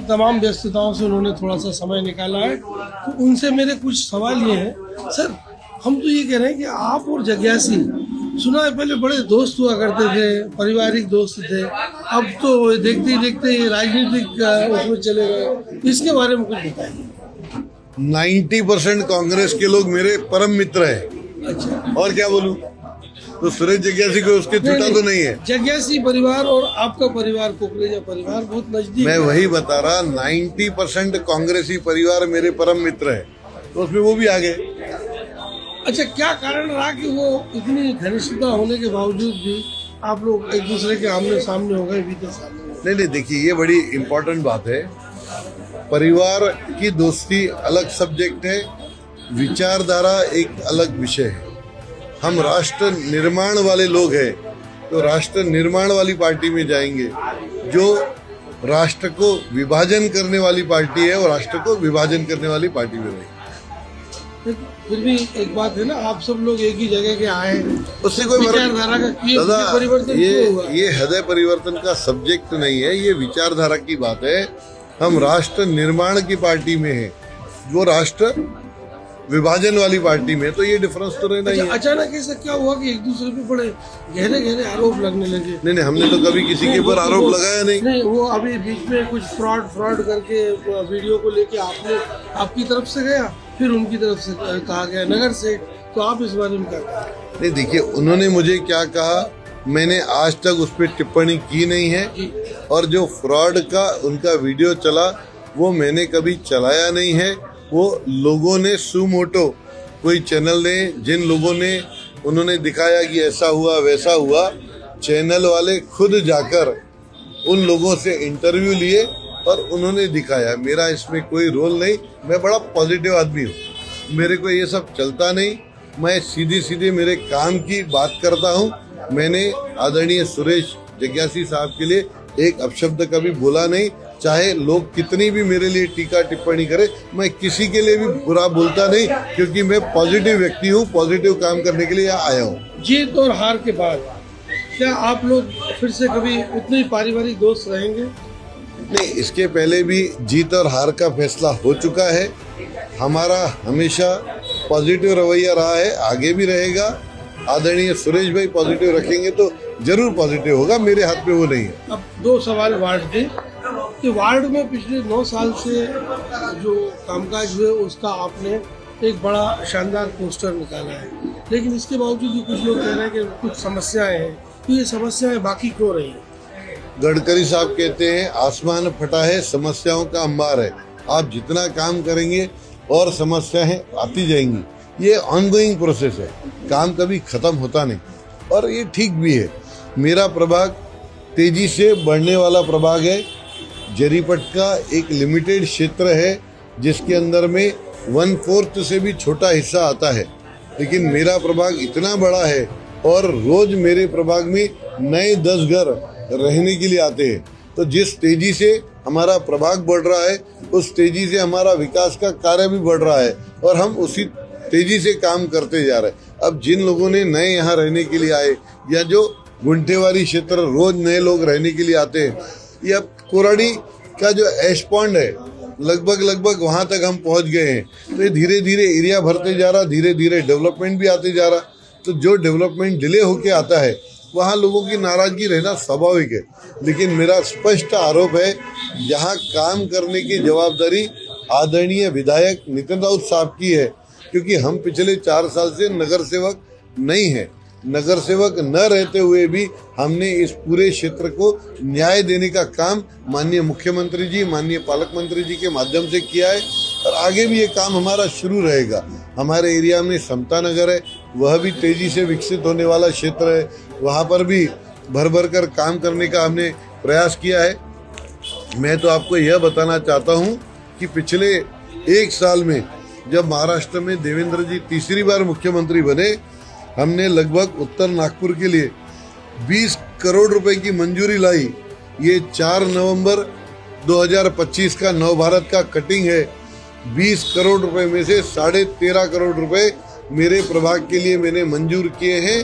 तमाम व्यस्तताओं से उन्होंने थोड़ा सा समय निकाला है, तो उनसे मेरे कुछ सवाल ये हैं। सर, हम तो ये कह रहे हैं कि आप और जग्यासी, सुना है पहले बड़े दोस्त हुआ करते थे, पारिवारिक दोस्त थे, अब तो देखते ही देखते राजनीतिक उसमें चले गए, इसके बारे में कुछ बताइए। 90% कांग्रेस के लोग मेरे परम मित्र हैं। अच्छा, और क्या बोलूं? तो सुरेश जग्यासी को उसके छूटा तो नहीं है। जग्यासी परिवार और आपका परिवार, कुकरेजा परिवार बहुत नजदीक। मैं वही बता रहा, 90% कांग्रेसी परिवार मेरे परम मित्र है, तो उसमें वो भी आ गए। अच्छा, क्या कारण रहा कि वो इतनी घनिष्ठता होने के बावजूद भी आप लोग एक दूसरे के आमने सामने हो गए, बीते साल में? नहीं, देखिए, ये बड़ी इम्पोर्टेंट बात है। परिवार की दोस्ती अलग सब्जेक्ट है, विचारधारा एक अलग विषय है। हम राष्ट्र निर्माण वाले लोग हैं, तो राष्ट्र निर्माण वाली पार्टी में जाएंगे। जो राष्ट्र को विभाजन करने वाली पार्टी है, वो राष्ट्र को विभाजन करने वाली पार्टी में रहेगी। फिर भी एक बात है ना, आप सब लोग एक ही जगह के आए, उससे कोई विचारधारा का परिवर्तन क्यों हुआ? ये हृदय परिवर्तन का सब्जेक्ट नहीं है, ये विचारधारा की बात है। हम राष्ट्र निर्माण की पार्टी में हैं, वो राष्ट्र विभाजन वाली पार्टी में, तो ये डिफरेंस तो रहना ही है। अचानक ऐसा क्या हुआ कि एक दूसरे पे बड़े गहरे गहरे आरोप लगने लगे? नहीं, हमने तो कभी किसी के ऊपर आरोप लगाया नहीं। वो अभी बीच में कुछ फ्रॉड करके वीडियो को लेके आपकी तरफ से गया, फिर उनकी तरफ से कहा गया नगर से, तो आप इस बारे में क्या कहें? नहीं, देखिए, उन्होंने मुझे क्या कहा, मैंने आज तक उस पर टिप्पणी की नहीं है। और जो फ्रॉड का उनका वीडियो चला, वो मैंने कभी चलाया नहीं है। वो लोगों ने सुमोटो, कोई चैनल ने, जिन लोगों ने उन्होंने दिखाया कि ऐसा हुआ वैसा हुआ, चैनल वाले खुद जाकर उन लोगों से इंटरव्यू लिए और उन्होंने दिखाया। मेरा इसमें कोई रोल नहीं। मैं बड़ा पॉजिटिव आदमी हूँ, मेरे को ये सब चलता नहीं। मैं सीधे मेरे काम की बात करता हूँ। मैंने आदरणीय सुरेश जग्यासी साहब के लिए एक अपशब्द कभी बोला नहीं। चाहे लोग कितनी भी मेरे लिए टीका टिप्पणी करें, मैं किसी के लिए भी बुरा बोलता नहीं, क्योंकि मैं पॉजिटिव व्यक्ति हूँ, पॉजिटिव काम करने के लिए यहाँ आया हूँ। जीत और हार के बाद क्या आप लोग फिर से कभी उतने ही पारिवारिक दोस्त रहेंगे? नहीं, इसके पहले भी जीत और हार का फैसला हो चुका है। हमारा हमेशा पॉजिटिव रवैया रहा है, आगे भी रहेगा। आदरणीय सुरेश भाई पॉजिटिव रखेंगे तो जरूर पॉजिटिव होगा, मेरे हाथ में वो नहीं है। अब 2 सवाल वार्ड के, कि वार्ड में पिछले 9 साल से जो कामकाज हुए उसका आपने एक बड़ा शानदार पोस्टर निकाला है, लेकिन इसके बावजूद भी कुछ लोग कह रहे हैं कि कुछ समस्याएं हैं, तो ये समस्याएं बाकी क्यों रही हैं? गडकरी साहब कहते हैं, आसमान फटा है, समस्याओं का अंबार है। आप जितना काम करेंगे और समस्याएं आती जाएंगी। ये ऑनगोइंग प्रोसेस है, काम कभी खत्म होता नहीं, और ये ठीक भी है। मेरा प्रभाग तेजी से बढ़ने वाला प्रभाग है। जरीपट का एक लिमिटेड क्षेत्र है, जिसके अंदर में 1/4 से भी छोटा हिस्सा आता है, लेकिन मेरा प्रभाग इतना बड़ा है और रोज मेरे प्रभाग में नए 10 घर रहने के लिए आते हैं। तो जिस तेजी से हमारा प्रभाग बढ़ रहा है, उस तेजी से हमारा विकास का कार्य भी बढ़ रहा है, और हम उसी तेजी से काम करते जा रहे हैं। अब जिन लोगों ने नए यहाँ रहने के लिए आए, या जो गुंठेवारी क्षेत्र रोज नए लोग रहने के लिए आते हैं, या कोराडी का जो ऐश पॉन्ड है, लगभग वहाँ तक हम पहुँच गए हैं। तो ये धीरे धीरे एरिया भरते जा रहा, धीरे धीरे डेवलपमेंट भी आते जा रहा। तो जो डेवलपमेंट डिले होके आता है, वहाँ लोगों की नाराजगी रहना स्वाभाविक है। लेकिन मेरा स्पष्ट आरोप है, यहाँ काम करने की जवाबदारी आदरणीय विधायक नितिन राउत साहब की है, क्योंकि हम पिछले 4 साल से नगर सेवक नहीं है। नगर सेवक न रहते हुए भी हमने इस पूरे क्षेत्र को न्याय देने का काम माननीय मुख्यमंत्री जी, माननीय पालक मंत्री जी के माध्यम से किया है, और आगे भी ये काम हमारा शुरू रहेगा। हमारे एरिया में समता नगर है, वह भी तेजी से विकसित होने वाला क्षेत्र है। वहाँ पर भी भर कर काम करने का हमने प्रयास किया है। मैं तो आपको यह बताना चाहता हूँ कि पिछले 1 साल में जब महाराष्ट्र में देवेंद्र जी तीसरी बार मुख्यमंत्री बने, हमने लगभग उत्तर नागपुर के लिए 20 करोड़ रुपए की मंजूरी लाई। ये 4 नवंबर 2025 का नवभारत का कटिंग है। 20 करोड़ रुपए में से 13.5 करोड़ रुपए मेरे प्रभाग के लिए मैंने मंजूर किए हैं।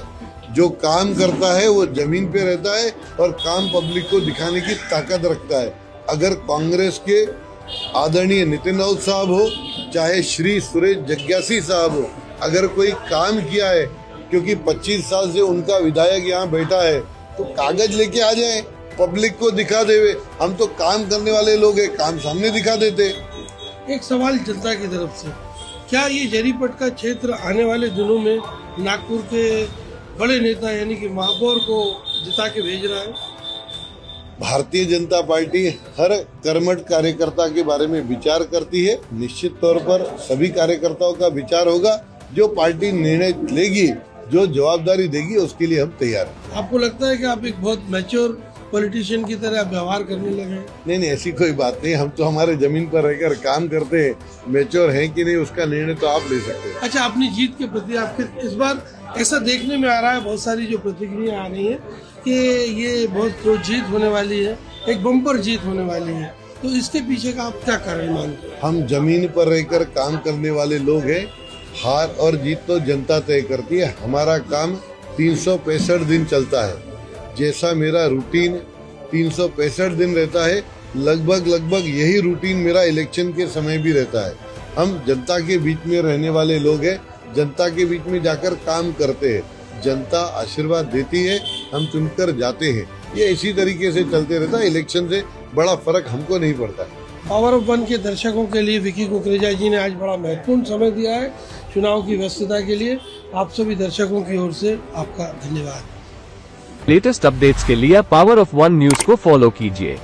जो काम करता है वो जमीन पे रहता है और काम पब्लिक को दिखाने की ताकत रखता है। अगर कांग्रेस के आदरणीय नितिन राउत साहब हो, चाहे श्री सुरेश जग्यासी साहब हो, अगर कोई काम किया है, क्योंकि 25 साल से उनका विधायक यहाँ बैठा है, तो कागज लेके आ जाए, पब्लिक को दिखा देवे। हम तो काम करने वाले लोग हैं, काम सामने दिखा देते। एक सवाल जनता की तरफ से, क्या ये जरीपट का क्षेत्र आने वाले दिनों में नागपुर के बड़े नेता यानी कि महापौर को जिता के भेज रहा है? भारतीय जनता पार्टी हर कर्मठ कार्यकर्ता के बारे में विचार करती है। निश्चित तौर पर सभी कार्यकर्ताओं का विचार होगा। जो पार्टी निर्णय लेगी, जो जवाबदारी देगी, उसके लिए हम तैयार हैं। आपको लगता है कि आप एक बहुत मैच्योर पॉलिटिशियन की तरह व्यवहार करने लगे हैं? नहीं, ऐसी कोई बात नहीं। हम तो हमारे जमीन पर रहकर काम करते हैं। मैच्योर है कि नहीं उसका निर्णय तो आप ले सकते हैं। अच्छा, अपनी जीत के प्रति आपके इस बार ऐसा देखने में आ रहा है, बहुत सारी जो प्रतिक्रिया आ रही है कि ये बहुत जो जीत होने वाली है, एक बम्पर जीत होने वाली है, तो इसके पीछे का आप क्या कारण मानते हैं? हम जमीन पर रहकर काम करने वाले लोग हैं। हार और जीत तो जनता तय करती है। हमारा काम 365 दिन चलता है। जैसा मेरा रूटीन 365 दिन रहता है, लगभग यही रूटीन मेरा इलेक्शन के समय भी रहता है। हम जनता के बीच में रहने वाले लोग हैं, जनता के बीच में जाकर काम करते हैं। जनता आशीर्वाद देती है, हम चुनकर जाते हैं। ये इसी तरीके से चलते रहता है। इलेक्शन से बड़ा फर्क हमको नहीं पड़ता। पावर ऑफ वन के दर्शकों के लिए विकी कुकरेजा जी ने आज बड़ा महत्वपूर्ण समय दिया है चुनाव की व्यस्तता के लिए। आप सभी दर्शकों की ओर से आपका धन्यवाद। लेटेस्ट अपडेट्स के लिए पावर ऑफ वन न्यूज को फॉलो कीजिए।